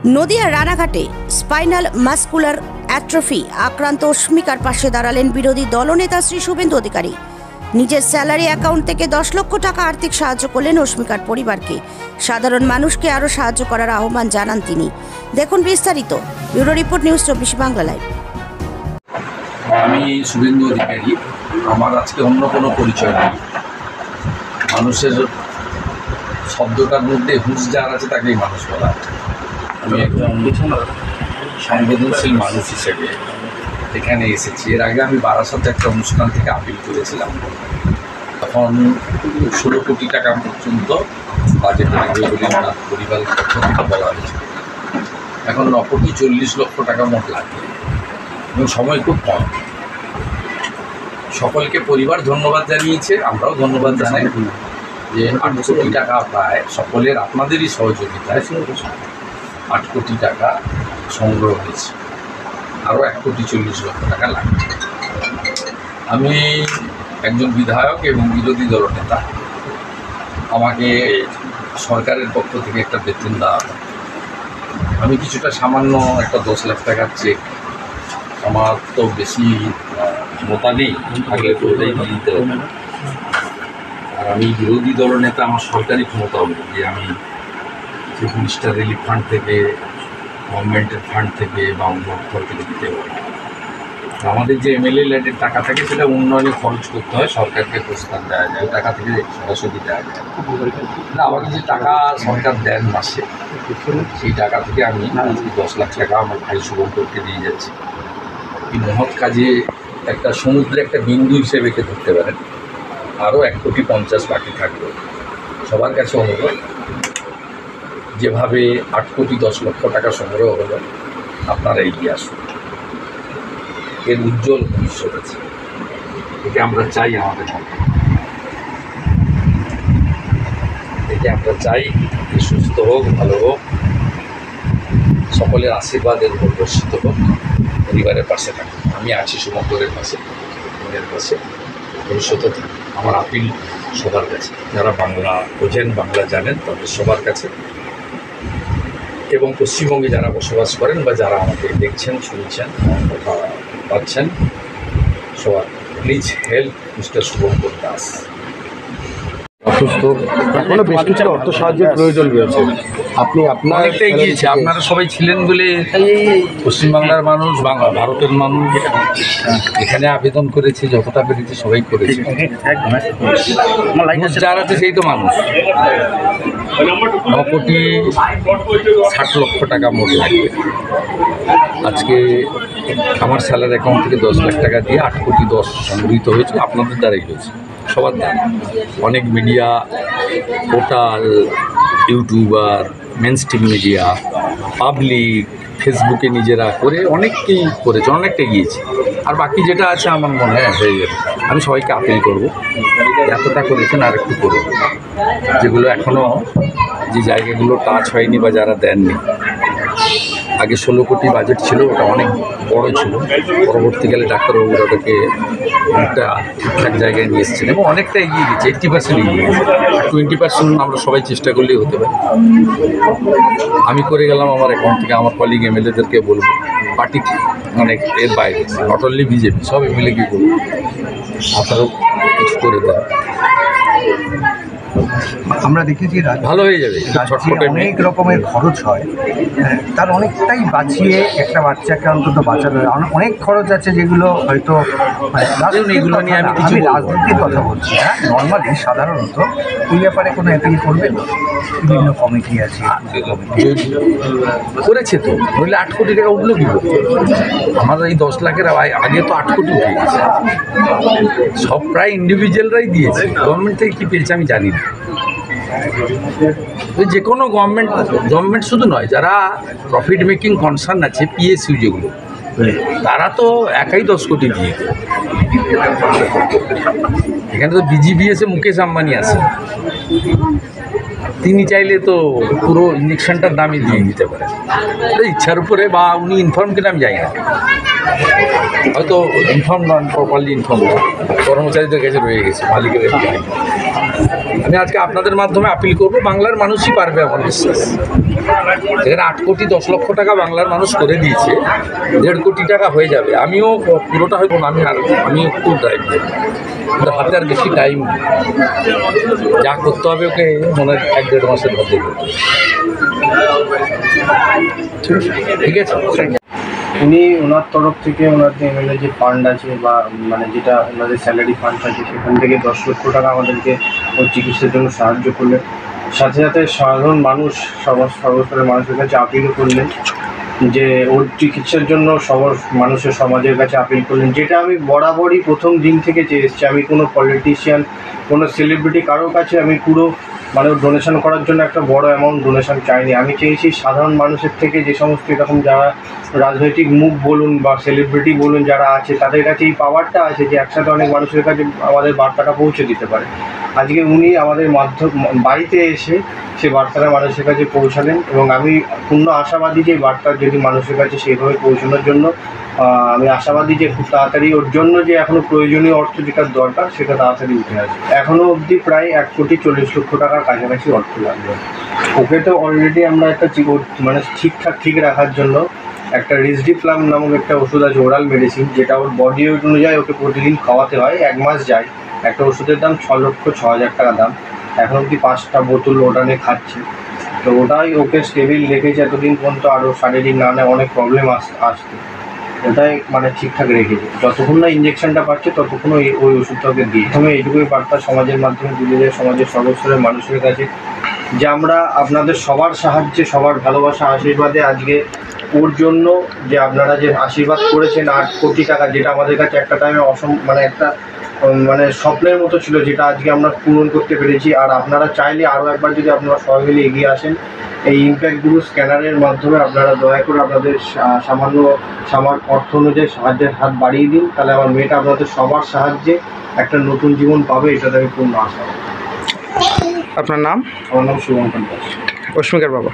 নদিয়া রানাঘাটে spinal muscular atrophy আক্রান্ত অস্মিকার পাশে দাঁড়ালেন বিরোধী দলনেতা শ্রী শুভেন্দু অধিকারী। নিজের স্যালারি অ্যাকাউন্ট থেকে 10 লক্ষ টাকা আর্থিক সাহায্য করলেন অস্মিকার পরিবারকে। সাধারণ মানুষকে আরও সাহায্য করার আহ্বান জানান তিনি। দেখুন বিস্তারিত। Bureau report, news 24 Bangla live. আমি শুভেন্দু অধিকারী। আমার আজকে অন্য কোনো পরিচয় নেই। মানুষের শব্দটার মধ্যে হুঁশ যার আছে তাকেই মানুষ বলা। আমি একজন সংবেদনশীল মানুষ হিসেবে এখানে এসেছি। এর আগে আমি বারাসাতে একটা অনুষ্ঠান থেকে আপিল করেছিলাম। তখন 16 কোটি টাকা পর্যন্ত বাজেট লাগবে বলে ওনার পরিবারের পক্ষ থেকে বলা হয়েছে। এখন 9 কোটি 40 লক্ষ টাকা মোট লাগবে এবং সময় খুব কম। সকলকে পরিবার ধন্যবাদ জানিয়েছে, আমরাও ধন্যবাদ জানাই যে 8 কোটি টাকা প্রায় সকলের আপনাদেরই সহযোগিতায় 8 কোটি টাকা সংগ্রহ হয়েছে। আরও 1 কোটি 40 লক্ষ টাকা লাগবে। আমি একজন বিধায়ক এবং বিরোধী দলনেতা। আমাকে সরকারের পক্ষ থেকে একটা বেতন দেওয়া হয়। আমি কিছুটা সামান্য একটা 10 লাখ টাকার চেক, আমার তো বেশি ক্ষমতা নেই, থাকলে তো ওটাই দিয়ে দিতে হবে। আর আমি বিরোধী দলনেতা, আমার সরকারি ক্ষমতা হলো যে আমি চিফ মিনিস্টার রিলিফ ফান্ড থেকে, গভর্নমেন্টের ফান্ড থেকে বা অন্য অর্থ থেকে দিতে পারি। আমাদের যে এমএলএ ল্যাডের টাকা থাকে সেটা উন্নয়নে খরচ করতে হয়, সরকারকে প্রস্তাব দেওয়া যায়, ওই টাকা থেকে সরাসরি দেওয়া যায় না। আমাকে যে টাকা সরকার দেন মাসে, সেই টাকা থেকে আমি 10 লাখ টাকা আমার ভাই শুভঙ্করকে দিয়ে যাচ্ছি। এই মহৎ কাজে একটা সমুদ্রে একটা বিন্দু হিসেবে কে ধরতে পারেন। আরও 1 কোটি 50 বাকি থাকবে। সবার কাছে অনুরোধ, যেভাবে 8 কোটি 10 লক্ষ টাকা সংগ্রহ হলো, আপনারা এগিয়ে আসুন। এর উজ্জ্বল ভবিষ্যৎ আছে, একে আমরা চাই আমাদের মধ্যে। একে আমরা চাই সুস্থ হোক, ভালো হোক, সকলের আশীর্বাদের উপর বর্ষিত হোক, পরিবারের পাশে থাকুন। আমি আছি শুভঙ্করের পাশে, বোনের পাশে, ভবিষ্যতে থাকুন। আমার আপিল সবার কাছে, যারা বাংলা বোঝেন, বাংলা জানেন, তাদের সবার কাছে, এবং পশ্চিমবঙ্গে যারা বসবাস করেন বা যারা আমাকে দেখছেন, শুনছেন, কথা পাচ্ছেন, সবার please help mister Shubhankar Das. অসুস্থ, এখনো বেশ কিছু অর্থ সাহায্যের প্রয়োজন রয়েছে। আপনি আপনার অনেকটা এগিয়েছে, আপনারা সবাই ছিলেন বলে পশ্চিমবাংলার মানুষ, ভারতের মানুষ এখানে আবেদন করেছে, যতটা পেরেছে সবাই করেছে। যার আছে সেই তো মানুষ। 9 কোটি 60 লক্ষ টাকা মোট লাগবে। আজকে আমার স্যালারি অ্যাকাউন্ট থেকে 10 লাখ টাকা দিয়ে 8 কোটি 10 সংগৃহীত হয়েছে। আপনাদের দ্বারাই হয়েছে, সবার দ্বারা। অনেক media, portal, YouTuber, mainstream media, public, ফেসবুকে নিজেরা করে অনেককেই করেছে, অনেকটা গিয়েছে। আর বাকি যেটা আছে আমার মনে হয় হয়ে যাবে। আমি সবাইকে আপিল করব, এতটা করেছেন আর একটু করব। যেগুলো এখনও যে জায়গাগুলো টাচ হয়নি বা যারা দেননি, আগে 16 কোটি বাজেট ছিল, ওটা অনেক বড় ছিল। পরবর্তীকালে ডাক্তারবাবুরা ওটাকে অনেকটা ঠিকঠাক জায়গায় নিয়ে এসেছেন এবং অনেকটা এগিয়ে গেছে, 80% এগিয়ে গেছে। 20% আমরা সবাই চেষ্টা করলেই হতে পারে। আমি করে গেলাম আমার অ্যাকাউন্ট থেকে। আমার কলিগ এমএলএদেরকে বলবো, পার্টি অনেক এর বাইরে, নট অনলি বিজেপি, সব এমএলএকে বলবো আপনারাও কিছু করে দেন। আমরা দেখেছি ভালো হয়ে যাবে। অনেক রকমের খরচ হয়, তার অনেকটাই বাঁচিয়ে একটা বাচ্চাকে অন্তত বাঁচানো হয়। অনেক খরচ আছে যেগুলো হয়তো এগুলো নিয়ে আমি কিছু রাজনীতির কথা বলছি। হ্যাঁ, নর্মালি সাধারণত এই ব্যাপারে কোনো অ্যাপিল করবেন? বিভিন্ন কমিটি আছে, করেছে তো, নইলে 8 কোটি টাকা উঠলো কী করতো? আমাদের এই 10 লাখের আগে তো 8 কোটি উঠে গেছে। সব প্রায় ইন্ডিভিজুয়ালরাই দিয়েছে। গভর্নমেন্ট থেকে কী পেয়েছে আমি জানি না। যে কোনো গভর্নমেন্ট শুধু নয়, যারা প্রফিট মেকিং কনসার্ন আছে, পিএসইউ যেগুলো, তারা তো একাই 10 কোটি দিয়ে। এখানে তো বিজিবিএসে মুকেশ আম্বানি আছে, তিনি চাইলে তো পুরো ইঞ্জেকশনটার দামই দিয়ে দিতে পারেন, ইচ্ছার উপরে, বা উনি ইনফর্ম কিনা আমি জানি না, হয়তো ইনফর্ম নন, প্রপারলি ইনফর্ম নন, কর্মচারীদের কাছে রয়ে গেছে, মালিকের কাছে যায়নি। আমি আজকে আপনাদের মাধ্যমে আপিল করব, বাংলার মানুষই পারবে আমার বিশ্বাস। যেখানে 8 কোটি 10 লক্ষ টাকা বাংলার মানুষ করে দিয়েছে, 1.5 কোটি টাকা হয়ে যাবে। আমিও পুরোটা হয়তো না, আমি একটু ড্রাইভ দেব, কিন্তু হাতে আর বেশি টাইম যা করতে হবে ওকে মনে হয় 1-1.5 মাসের মধ্যে করতে হবে। ঠিক আছে, উনি ওনার তরফ থেকে ওনার যে এমএলএ যে ফান্ড আছে বা মানে যেটা ওনাদের স্যালারি ফান্ড আছে সেখান থেকে 10 লক্ষ টাকা আমাদেরকে ওর চিকিৎসার জন্য সাহায্য করলেন। সাথে সাথে সাধারণ মানুষ সর্বস্তরের মানুষের কাছে আপিলও করলেন যে ওর চিকিৎসার জন্য মানুষের সমাজের কাছে আপিল করলেন, যেটা আমি বরাবরই প্রথম দিন থেকে চেয়ে এসেছি। আমি কোনো পলিটিশিয়ান, কোনো সেলিব্রিটি কারোর কাছে আমি পুরো মানে ডোনেশন করার জন্য একটা বড় অ্যামাউন্ট ডোনেশন চাইনি। আমি চেয়েছি সাধারণ মানুষের থেকে, যে সমস্ত এরকম যারা রাজনৈতিক মুখ বলুন বা সেলিব্রিটি বলুন যারা আছে, তাদের কাছে এই পাওয়ারটা আছে যে একসাথে অনেক মানুষের কাছে আমাদের বার্তাটা পৌঁছে দিতে পারে। আজকে উনি আমাদের বাড়িতে এসে সে বার্তাটা মানুষের কাছে পৌঁছালেন, এবং আমি পূর্ণ আশাবাদী যে বার্তা যদি মানুষের কাছে সেইভাবে পৌঁছানোর জন্য আমি আশাবাদী যে খুব তাড়াতাড়ি ওর জন্য যে এখনও প্রয়োজনীয় অর্থ যেটার দরকার সেটা তাড়াতাড়ি উঠে আসবে। এখনও অবধি প্রায় 1,40,00,000 টাকার কাছাকাছি অর্থ লাগবে। ওকে তো অলরেডি আমরা একটা মানে ঠিকঠাক ঠিক রাখার জন্য একটা রিসডিপ্লাম নামক একটা ওষুধ আছে, ওরাল মেডিসিন, যেটা ওর বডি ওয়েট অনুযায়ী ওকে প্রতিদিন খাওয়াতে হয়। 1 মাস যায়। একটা ওষুধের দাম 6,06,000 টাকা দাম। এখন অবধি 5টা বোতল ওটা নিয়ে খাচ্ছে। তো ওটাই ওকে স্টেবিল রেখেছে এতদিন পর্যন্ত। আরও শারীরিক নানা অনেক প্রবলেম আসছে, ওটাই মানে ঠিকঠাক রেখেছে। যতক্ষণ না ইঞ্জেকশনটা পাচ্ছে ততক্ষণ ওই ওষুধটা ওকে দিই। প্রথমে এইটুকুই বার্তা সমাজের মাধ্যমে তুলে যায় সমাজের সর্বস্তরের মানুষের কাছে, যে আমরা আপনাদের সবার সাহায্যে, সবার ভালোবাসা আশীর্বাদে আজকে ওর জন্য যে আপনারা যে আশীর্বাদ করেছেন 8 কোটি টাকা, যেটা আমাদের কাছে একটা টাইমে মানে একটা মানে স্বপ্নের মতো ছিল, যেটা আজকে আমরা পূরণ করতে পেরেছি। আর আপনারা চাইলে আরও একবার যদি আপনারা সবাই মিলে এগিয়ে আসেন, এই ইম্প্যাক্ট গুরু স্ক্যানারের মাধ্যমে আপনারা দয়া করে আপনাদের সামান্য অর্থ অনুযায়ী সাহায্যের হাত বাড়িয়ে দিন, তাহলে আমার মেয়েটা আপনাদের সবার সাহায্যে একটা নতুন জীবন পাবে, এটাতে আমি পূর্ণ আশা। আপনার নাম? আমার নাম শুভঙ্কর দাস, অস্মিকার বাবা।